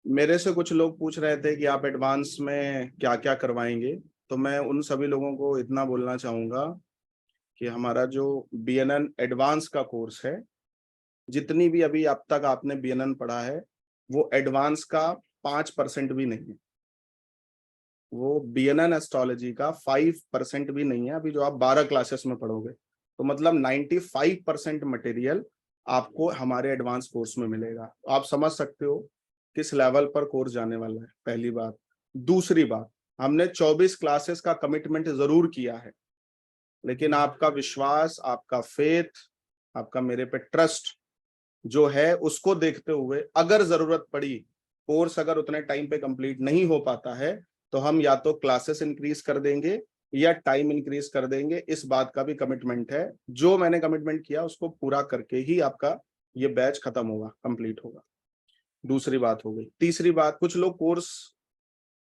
मेरे से कुछ लोग पूछ रहे थे कि आप एडवांस में क्या क्या करवाएंगे। तो मैं उन सभी लोगों को इतना बोलना चाहूँगा कि हमारा जो बीएनएन एडवांस का कोर्स है, जितनी भी अभी अब तक आपने बीएनएन पढ़ा है, वो एडवांस का 5% भी नहीं है। वो बीएनएन एस्ट्रोलॉजी का 5% भी नहीं है, अभी जो आप 12 क्लासेस में पढ़ोगे। तो मतलब 95% मटेरियल आपको हमारे एडवांस कोर्स में मिलेगा। तो आप समझ सकते हो किस लेवल पर कोर्स जाने वाला है, पहली बात। दूसरी बात, हमने 24 क्लासेस का कमिटमेंट जरूर किया है, लेकिन आपका विश्वास, आपका फेथ, आपका मेरे पे ट्रस्ट जो है, उसको देखते हुए अगर जरूरत पड़ी, कोर्स अगर उतने टाइम पे कंप्लीट नहीं हो पाता है, तो हम या तो क्लासेस इंक्रीज कर देंगे या टाइम इंक्रीज कर देंगे। इस बात का भी कमिटमेंट है। जो मैंने कमिटमेंट किया उसको पूरा करके ही आपका ये बैच खत्म होगा, कंप्लीट होगा। दूसरी बात हो गई। तीसरी बात, कुछ लोग कोर्स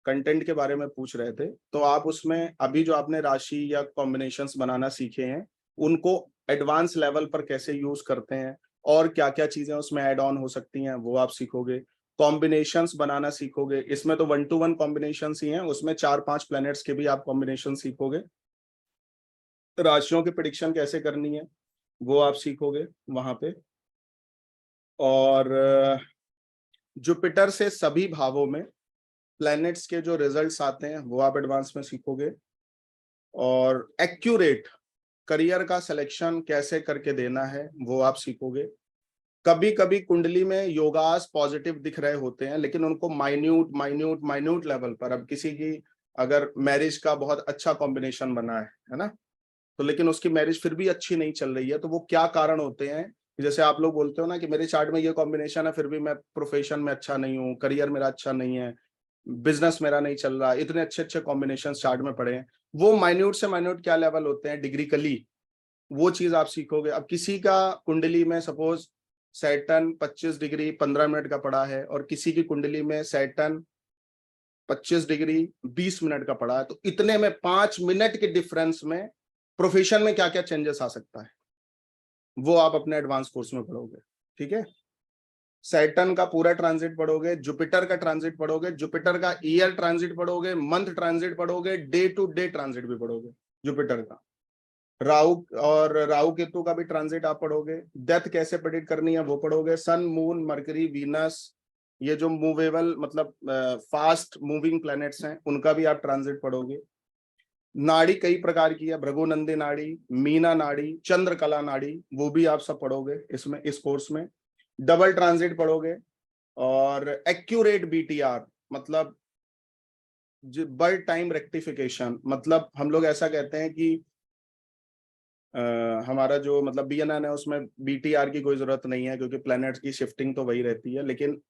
कंटेंट के बारे में पूछ रहे थे। तो आप उसमें अभी जो आपने राशि या कॉम्बिनेशंस बनाना सीखे हैं, उनको एडवांस लेवल पर कैसे यूज करते हैं और क्या क्या चीजें उसमें ऐड ऑन हो सकती हैं, वो आप सीखोगे। कॉम्बिनेशंस बनाना सीखोगे। इसमें तो 1-to-1 कॉम्बिनेशंस ही हैं, उसमें 4-5 प्लैनेट्स के भी आप कॉम्बिनेशन सीखोगे। राशियों की प्रिडिक्शन कैसे करनी है वो आप सीखोगे वहां पे। और जुपिटर से सभी भावों में प्लैनेट्स के जो रिजल्ट्स आते हैं वो आप एडवांस में सीखोगे। और एक्यूरेट करियर का सिलेक्शन कैसे करके देना है वो आप सीखोगे। कभी कभी कुंडली में योगास पॉजिटिव दिख रहे होते हैं, लेकिन उनको माइन्यूट माइन्यूट माइन्यूट लेवल पर, अब किसी की अगर मैरिज का बहुत अच्छा कॉम्बिनेशन बना है ना, तो लेकिन उसकी मैरिज फिर भी अच्छी नहीं चल रही है, तो वो क्या कारण होते हैं। जैसे आप लोग बोलते हो ना कि मेरे चार्ट में ये कॉम्बिनेशन है, फिर भी मैं प्रोफेशन में अच्छा नहीं हूँ, करियर मेरा अच्छा नहीं है, बिजनेस मेरा नहीं चल रहा, इतने अच्छे अच्छे कॉम्बिनेशन चार्ट में पड़े हैं। वो माइन्यूट से माइन्यूट क्या लेवल होते हैं डिग्रिकली, वो चीज आप सीखोगे। अब किसी का कुंडली में सपोज सैटर्न 25 डिग्री 15 मिनट का पड़ा है, और किसी की कुंडली में सैटर्न 25 डिग्री 20 मिनट का पड़ा है, तो इतने में 5 मिनट के डिफरेंस में प्रोफेशन में क्या क्या चेंजेस आ सकता है, वो आप अपने एडवांस कोर्स में पढ़ोगे। ठीक है। सैटर्न का पूरा ट्रांजिट पढ़ोगे, जुपिटर का ट्रांजिट पढ़ोगे, जुपिटर का ईयर ट्रांजिट पढ़ोगे, मंथ ट्रांजिट पढ़ोगे, डे टू डे ट्रांजिट भी पढ़ोगे जुपिटर का। राहु और राहु केतु का भी ट्रांजिट आप पढ़ोगे। डेथ कैसे प्रेडिक्ट करनी है वो पढ़ोगे। सन, मून, मरकरी, वीनस, ये जो मूवेबल मतलब फास्ट मूविंग प्लैनेट्स हैं, उनका भी आप ट्रांजिट पढ़ोगे। नाड़ी कई प्रकार की है, भृगुनंदी नाड़ी, मीना नाड़ी, चंद्रकला नाड़ी, वो भी आप सब पढ़ोगे इसमें, इस कोर्स में। डबल ट्रांजिट पढ़ोगे। और एक्यूरेट बीटीआर मतलब बर्थ टाइम रेक्टिफिकेशन, मतलब हम लोग ऐसा कहते हैं कि हमारा जो मतलब बीएनएन है उसमें बीटीआर की कोई जरूरत नहीं है, क्योंकि प्लैनेट्स की शिफ्टिंग तो वही रहती है, लेकिन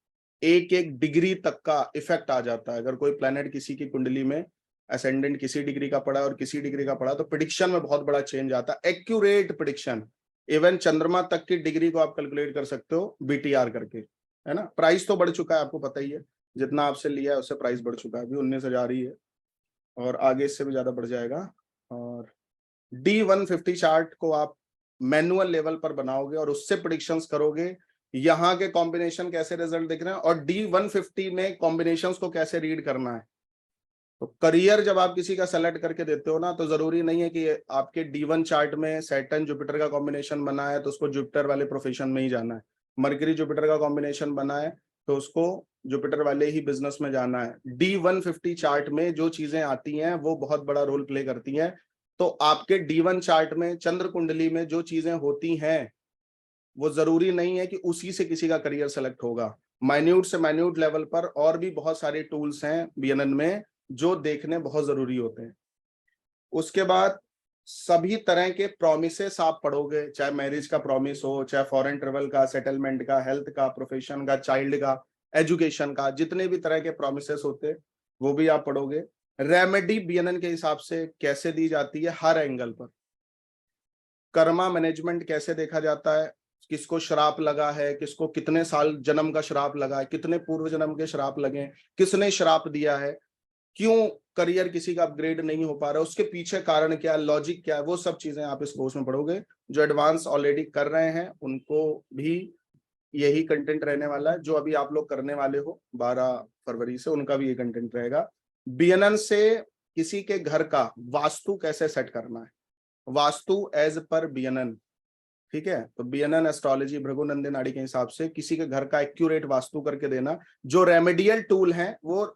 एक एक डिग्री तक का इफेक्ट आ जाता है। अगर कोई प्लैनेट किसी की कुंडली में असेंडेंट किसी डिग्री का पड़ा और किसी डिग्री का पड़ा, तो प्रिडिक्शन में बहुत बड़ा चेंज आता है। एक्यूरेट प्रिडिक्शन, इवन चंद्रमा तक की डिग्री को आप कैलकुलेट कर सकते हो बीटीआर करके, है ना। प्राइस तो बढ़ चुका है, आपको पता ही है, जितना आपसे लिया है उससे प्राइस बढ़ चुका है, अभी 19,000 ही है, और आगे इससे भी ज्यादा बढ़ जाएगा। और D150 चार्ट को आप मैनुअल लेवल पर बनाओगे और उससे प्रिडिक्शंस करोगे, यहाँ के कॉम्बिनेशन कैसे रिजल्ट दिख रहे हैं, और D150 में कॉम्बिनेशंस को कैसे रीड करना है। तो करियर जब आप किसी का सेलेक्ट करके देते हो ना, तो जरूरी नहीं है कि आपके D1 चार्ट में सैटर्न जुपिटर का कॉम्बिनेशन बना है तो उसको जुपिटर वाले प्रोफेशन में ही जाना है। मरकरी जुपिटर का कॉम्बिनेशन बना है तो उसको जुपिटर वाले ही बिजनेस में जाना है। D150 चार्ट में जो चीजें आती हैं वो बहुत बड़ा रोल प्ले करती हैं। तो आपके D1 चार्ट में चंद्र कुंडली में जो चीजें होती हैं, वो जरूरी नहीं है कि उसी से किसी का करियर सेलेक्ट होगा। माइन्यूट से माइन्यूट लेवल पर और भी बहुत सारे टूल्स हैं बीएनएन में जो देखने बहुत जरूरी होते हैं। उसके बाद सभी तरह के प्रोमिसेस आप पढ़ोगे, चाहे मैरिज का प्रॉमिस हो, चाहे फॉरेन ट्रेवल का, सेटलमेंट का, हेल्थ का, प्रोफेशन का, चाइल्ड का, एजुकेशन का, जितने भी तरह के प्रोमिसेस होते वो भी आप पढ़ोगे। रेमेडी बीएनएन के हिसाब से कैसे दी जाती है हर एंगल पर। कर्मा मैनेजमेंट कैसे देखा जाता है, किसको श्राप लगा है, किसको कितने साल जन्म का श्राप लगा है, कितने पूर्व जन्म के श्राप लगे, किसने श्राप दिया है, क्यों करियर किसी का अपग्रेड नहीं हो पा रहा है, उसके पीछे कारण क्या है, लॉजिक क्या है, वो सब चीजें आप इस कोर्स में पढ़ोगे। जो एडवांस ऑलरेडी कर रहे हैं उनको भी यही कंटेंट रहने वाला है। जो अभी आप लोग करने वाले हो 12 फरवरी से, उनका भी ये कंटेंट रहेगा। बीएनएन से किसी के घर का वास्तु कैसे सेट करना है, वास्तु एज पर बीएनएन, ठीक है। तो बीएनएन एस्ट्रोलॉजी भृगुनंदी नाड़ी के हिसाब से किसी के घर का एक्यूरेट वास्तु करके देना। जो रेमेडियल टूल हैं वो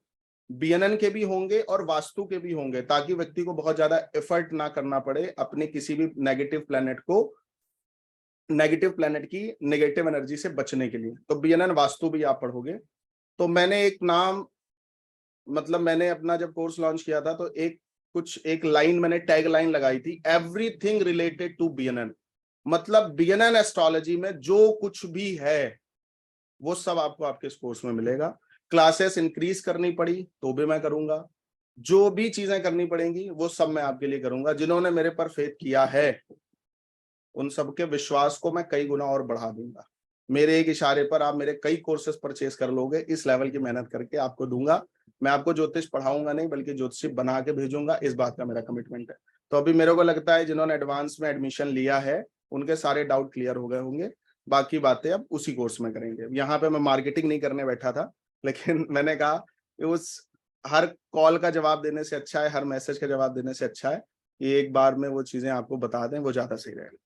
बीएनएन के भी होंगे और वास्तु के भी होंगे, ताकि व्यक्ति को बहुत ज्यादा एफर्ट ना करना पड़े अपने किसी भी नेगेटिव प्लेनेट की नेगेटिव एनर्जी से बचने के लिए। तो बीएनएन वास्तु भी आप पढ़ोगे। तो मैंने एक नाम, मतलब मैंने अपना जब कोर्स लॉन्च किया था तो एक लाइन मैंने टैग लाइन लगाई थी, एवरीथिंग रिलेटेड टू बीएनएन। मतलब बीएनएन एस्ट्रोलॉजी में जो कुछ भी है वो सब आपको आपके इस कोर्स में मिलेगा। क्लासेस इंक्रीज करनी पड़ी तो भी मैं करूंगा, जो भी चीजें करनी पड़ेंगी वो सब मैं आपके लिए करूंगा। जिन्होंने मेरे पर फेथ किया है उन सबके विश्वास को मैं कई गुना और बढ़ा दूंगा। मेरे एक इशारे पर आप मेरे कई कोर्सेज परचेज कर लोगे। इस लेवल की मेहनत करके आपको दूंगा। मैं आपको ज्योतिष पढ़ाऊंगा नहीं, बल्कि ज्योतिषी बना के भेजूंगा। इस बात का मेरा कमिटमेंट है। तो अभी मेरे को लगता है जिन्होंने एडवांस में एडमिशन लिया है उनके सारे डाउट क्लियर हो गए होंगे। बाकी बातें अब उसी कोर्स में करेंगे। यहाँ पे मैं मार्केटिंग नहीं करने बैठा था, लेकिन मैंने कहा कि उस हर कॉल का जवाब देने से अच्छा है, हर मैसेज का जवाब देने से अच्छा है कि एक बार में वो चीजें आपको बता दें, वो ज्यादा सही रहेगा।